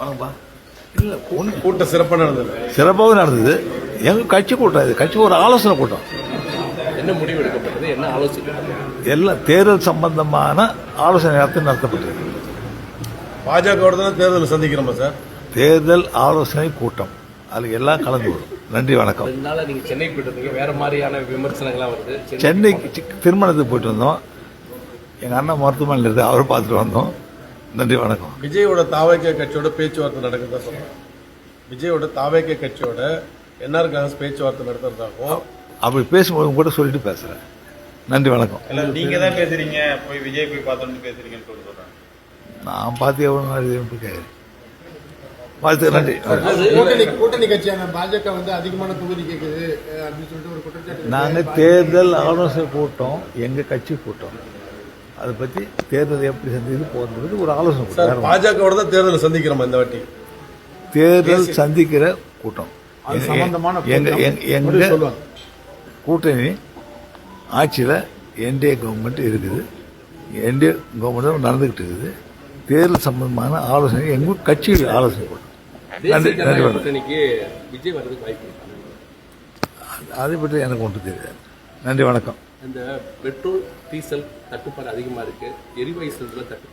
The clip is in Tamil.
வணக்கம்ப்பா. இல்லை கூட்டம் சிறப்பாக நடந்தது. சிறப்பாக நடந்தது. எங்கள் கட்சி கூட்டம், இது கட்சி ஒரு ஆலோசனை கூட்டம். என்ன முடிவு எடுக்கப்பட்டது, என்ன ஆலோசனை? எல்லாம் தேர்தல் சம்பந்தமான ஆலோசனை நடத்தப்பட்டது. பாஜகவோட தான் தேர்தல் சந்திக்கிறோமா சார்? தேர்தல் ஆலோசனை கூட்டம், அதுக்கு எல்லாம் கலந்து வரும். நன்றி, வணக்கம். அதனால நீங்க சென்னை போயிட்டு இருந்தீங்க, வேற மாதிரியான விமர்சனங்கள்லாம் வருது. சென்னைக்கு திருமணத்துக்கு போயிட்டு வந்தோம். எங்கள் அண்ணன் மருத்துவமனையில் இருந்து அவரை பார்த்துட்டு வந்தோம். நன்றி, வணக்கம். விஜயோட தாவேகே கட்சியோட பேச்சுவார்த்தை நடக்குதா சொல்றேன். விஜயோட தாவேகே கட்சியோட என்ஆர் காங்கிரஸ் பேச்சுவார்த்தை நடத்துறதாகவும் அப்படி பேசும்போது கூட சொல்லிட்டு பேசுறேன். நன்றி, வணக்கம். நீங்க தான் பேசுறீங்க, போய் விஜய் போய் பார்த்தோன்னு பேசுறீங்கன்னு சொல்றேன். நான் பார்த்து எவ்வளோ வாழ்த்து. நன்றி. கூட்டணி கட்சியான பாஜக வந்து அதிகமான தொகுதி கேட்குது அப்படின்னு சொல்லிட்டு ஒரு குற்றச்சாட்டு. நாங்கள் தேர்தல் ஆலோசனை கூட்டம், எங்கள் கட்சி கூட்டம், அதை பற்றி தேர்தல் எப்படி சந்தித்து போகிறது ஒரு ஆலோசனை கூட்டம். பாஜகவோட தான் தேர்தல் சந்திக்கிறோமா இந்த வாட்டி? தேர்தல் சந்திக்கிற கூட்டம். எங்க கூட்டணி ஆட்சியில் என்டிஏ கவர்மெண்ட் இருக்குது. என்டிஏ கவர்மெண்ட் நடந்துகிட்டு இருக்குது. தேர்தல் சம்பந்தமான ஆலோசனை எங்கள் கட்சி ஆலோசனை கூட்டம். நன்றி, நன்றி. விஜய் வர்றதுக்கு வாய்ப்பு அதை பற்றி எனக்கு ஒன்று தெரியாது. நன்றி, வணக்கம். இந்த பெட்ரோல் டீசல் தட்டுப்பாடு அதிகமா இருக்கு, எரிவாயு சிலிண்டர் தட்டுப்பாடு